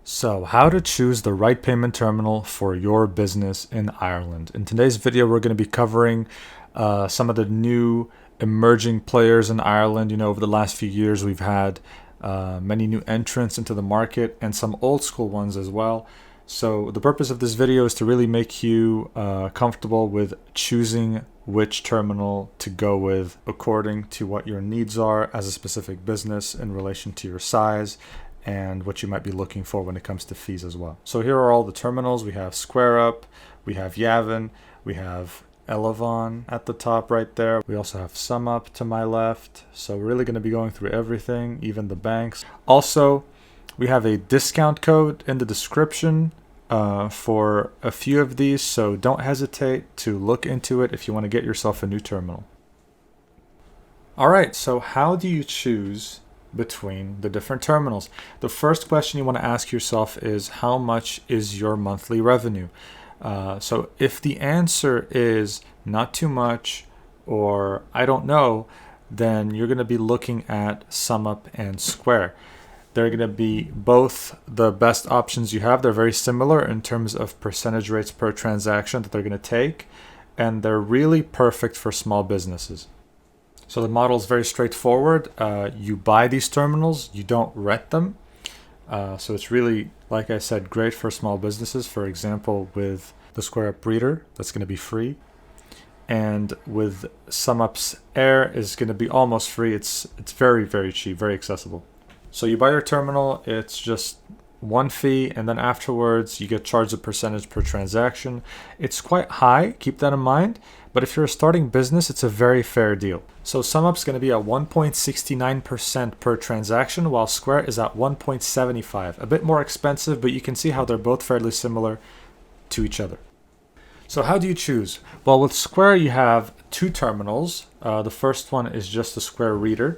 So, how to choose the right payment terminal for your business in Ireland. In today's video, we're going to be covering some of the new emerging players in Ireland. Over the last few years, we've had many new entrants into the market and some old school ones as well. So, the purpose of this video is to really make you comfortable with choosing which terminal to go with according to what your needs are as a specific business in relation to your size and what you might be looking for when it comes to fees as well. So here are all the terminals. We have SquareUp, we have Yavin, we have Elavon at the top right there. We also have SumUp to my left. So we're really going to be going through everything, even the banks. Also, we have a discount code in the description for a few of these, so don't hesitate to look into it if you want to get yourself a new terminal. All right, so how do you choose between the different terminals? The first question you want to ask yourself is, how much is your monthly revenue? So if the answer is not too much or I don't know, then you're going to be looking at SumUp and Square. They're going to be both the best options you have. They're very similar in terms of percentage rates per transaction that they're going to take, and they're really perfect for small businesses. So the model is very straightforward. You buy these terminals, you don't rent them. So it's really, like I said, great for small businesses. For example, with the SquareUp reader, that's going to be free. And with SumUp's Air is going to be almost free. It's very, very cheap, very accessible. So you buy your terminal, it's just one fee, and then afterwards you get charged a percentage per transaction. It's quite high, keep that in mind, but if you're a starting business, it's a very fair deal. So SumUp's going to be at 1.69% per transaction, while Square is at 1.75%. A bit more expensive, but you can see how they're both fairly similar to each other. So how do you choose? Well, with Square you have two terminals. The first one is just the Square reader.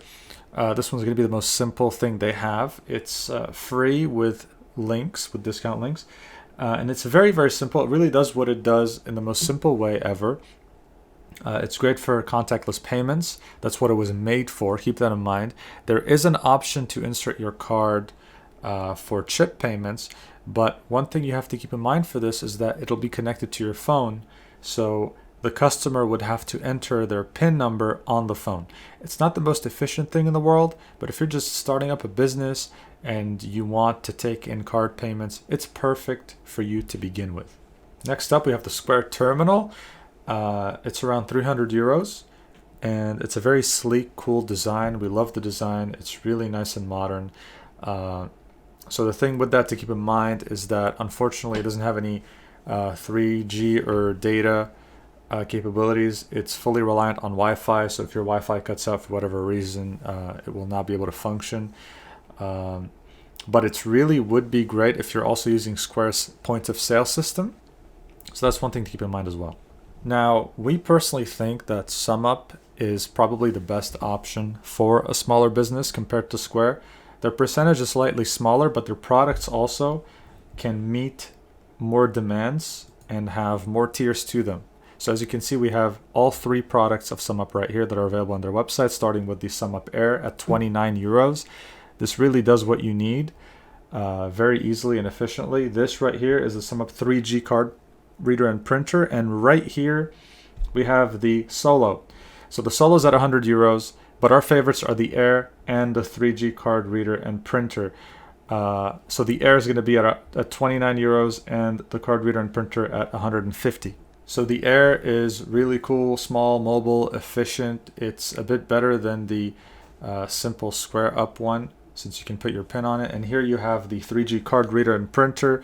This one's going to be the most simple thing they have. It's free with links, with discount links. And it's very, very simple. It really does what it does in the most simple way ever. It's great for contactless payments. That's what it was made for. Keep that in mind. There is an option to insert your card for chip payments. But one thing you have to keep in mind for this is that it'll be connected to your phone. So the customer would have to enter their PIN number on the phone. It's not the most efficient thing in the world, but if you're just starting up a business and you want to take in card payments, it's perfect for you to begin with. Next up, we have the Square terminal. It's around 300 euros, and it's a very sleek, cool design. We love the design. It's really nice and modern. So the thing with that to keep in mind is that unfortunately it doesn't have any 3G or data capabilities. It's fully reliant on Wi-Fi, so if your Wi-Fi cuts out for whatever reason, it will not be able to function. But it really would be great if you're also using Square's point of sale system. So that's one thing to keep in mind as well. Now, we personally think that SumUp is probably the best option for a smaller business compared to Square. Their percentage is slightly smaller, but their products also can meet more demands and have more tiers to them. So as you can see, we have all three products of SumUp right here that are available on their website, starting with the SumUp Air at 29 euros. This really does what you need very easily and efficiently. This right here is the SumUp 3G card reader and printer. And right here, we have the Solo. So the Solo is at 100 euros, but our favorites are the Air and the 3G card reader and printer. So the Air is going to be at 29 euros and the card reader and printer at 150. So the Air is really cool, small, mobile, efficient. It's a bit better than the simple SquareUp one, since you can put your PIN on it. And here you have the 3G card reader and printer.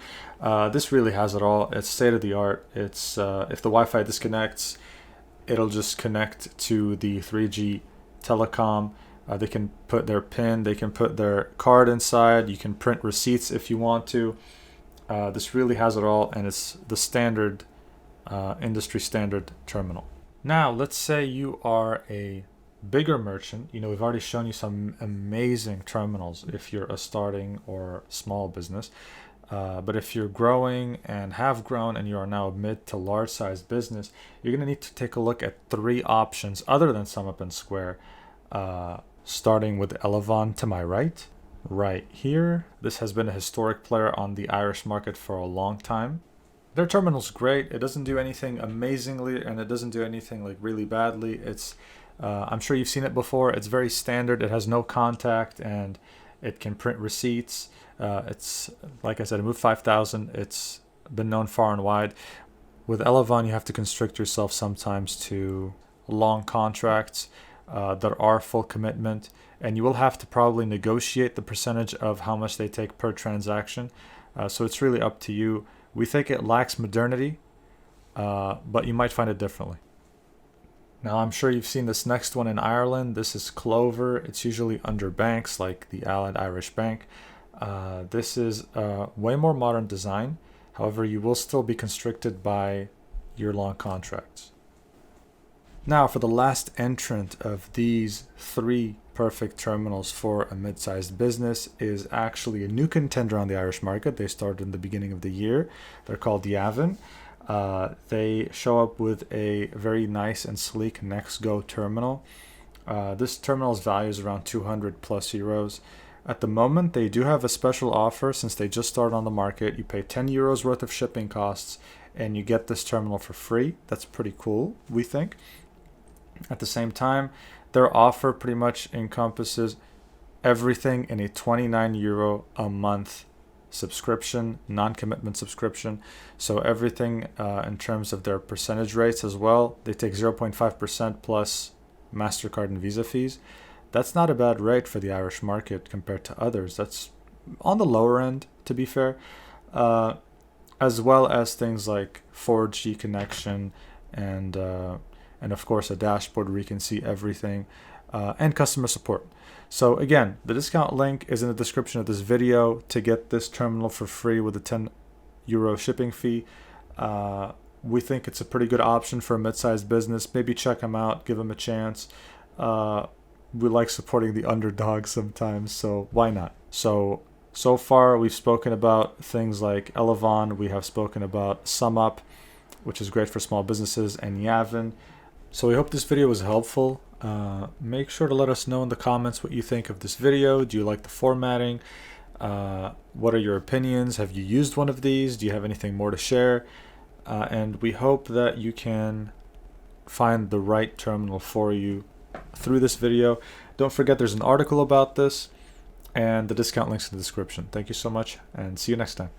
This really has it all. It's state of the art. It's if the Wi-Fi disconnects, it'll just connect to the 3G telecom. They can put their PIN, they can put their card inside. You can print receipts if you want to. This really has it all, and it's the standard industry standard terminal. Now, let's say you are a bigger merchant. We've already shown you some amazing terminals if you're a starting or small business. But if you're growing and have grown and you are now a mid to large size business, you're going to need to take a look at three options other than SumUp and Square, starting with Elavon to my right. right here. This has been a historic player on the Irish market for a long time. Their terminal's great. It doesn't do anything amazingly, and it doesn't do anything like really badly. I'm sure you've seen it before. It's very standard. It has no contact, and it can print receipts. It's like I said, it moved 5,000. It's been known far and wide. With Elavon, you have to constrict yourself sometimes to long contracts that are full commitment, and you will have to probably negotiate the percentage of how much they take per transaction. So it's really up to you. We think it lacks modernity, but you might find it differently. Now, I'm sure you've seen this next one in Ireland. This is Clover. It's usually under banks like the Allied Irish Bank. This is a way more modern design. However, you will still be constricted by year-long contracts. Now, for the last entrant of these three perfect terminals for a mid-sized business is actually a new contender on the Irish market. They started in the beginning of the year. They're called Yavin. They show up with a very nice and sleek NextGo terminal. This terminal's value is around 200 plus euros. At the moment, they do have a special offer since they just started on the market. You pay 10 euros worth of shipping costs and you get this terminal for free. That's pretty cool, we think. At the same time, their offer pretty much encompasses everything in a 29 euro a month subscription, non-commitment subscription. So everything in terms of their percentage rates as well. They take 0.5% plus MasterCard and Visa fees. That's not a bad rate for the Irish market compared to others. That's on the lower end, to be fair. As well as things like 4G connection and of course a dashboard where you can see everything, and customer support. So again, the discount link is in the description of this video to get this terminal for free with a 10 euro shipping fee. We think it's a pretty good option for a mid-sized business. Maybe check them out, give them a chance. We like supporting the underdog sometimes, so why not? So far we've spoken about things like Elavon, we have spoken about SumUp, which is great for small businesses, and Yavin. So we hope this video was helpful. Make sure to let us know in the comments what you think of this video. Do you like the formatting? What are your opinions? Have you used one of these? Do you have anything more to share? And we hope that you can find the right terminal for you through this video. Don't forget there's an article about this and the discount links in the description. Thank you so much and see you next time.